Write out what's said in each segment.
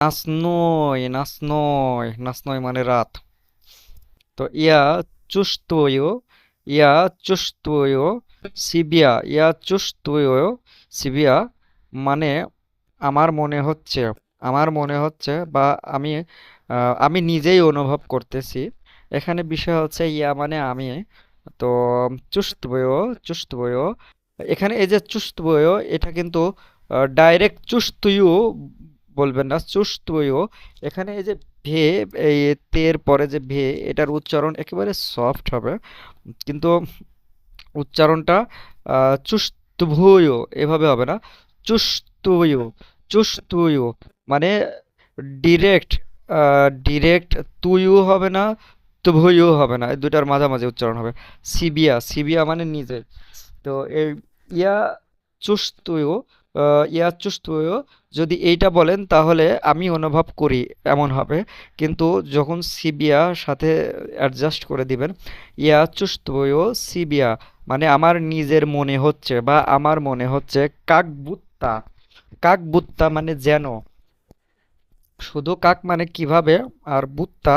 নাসনয়, নাসনয়, নাসনয় মানে রাত। তো ইয়া চুস্তয় সিবিয়া, ইয়া চুস্তয় সিবিয়া মানে আমার মনে হচ্ছে, আমার মনে হচ্ছে বা আমি আমি নিজেই অনুভব করতেছি। এখানে বিষয় হচ্ছে ইয়া মানে আমি। তো চুস্তবয়, চুস্তবয়, এখানে এই যে চুস্তবয়, এটা কিন্তু ডাইরেক্ট চুস্তয়ু বলবেন না, চুস্তবয়। এখানে এই যে ভে, এই তের পরে যে ভে, এটার উচ্চারণ একেবারে সফট হবে, কিন্তু উচ্চারণটা চুস্তভুয় এভাবে হবে না, চুস্তুয়, চুস্তুয় মানে ডিরেক্ট, ডিরেক্ট তুইও হবে না, তুভুইও হবে না, এই দুটার মাঝামাঝি উচ্চারণ হবে। সিবিয়া, সিবিয়া মানে নিজে। তো এই ইয়া চুস্তুয়, ইয়া চুস্তুয়, যদি এইটা বলেন তাহলে আমি অনুভব করি এমন হবে। কিন্তু যখন সিবিয়া সাথে অ্যাডজাস্ট করে দিবেন, ইয়া চুস্তুয় সিবিয়া মানে আমার নিজের মনে হচ্ছে বা আমার মনে হচ্ছে। কাকবুত্তা, কাকবুত্তা মানে যেন, শুধু কাক মানে কিভাবে, আর বুত্তা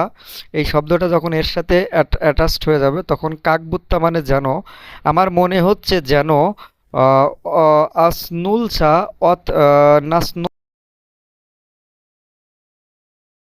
এই শব্দটা যখন এর সাথে অ্যাটাচড হয়ে যাবে তখন কাকবুত্তা মানে যেন, আমার মনে হচ্ছে যেন আসনুলসা অত নাসনু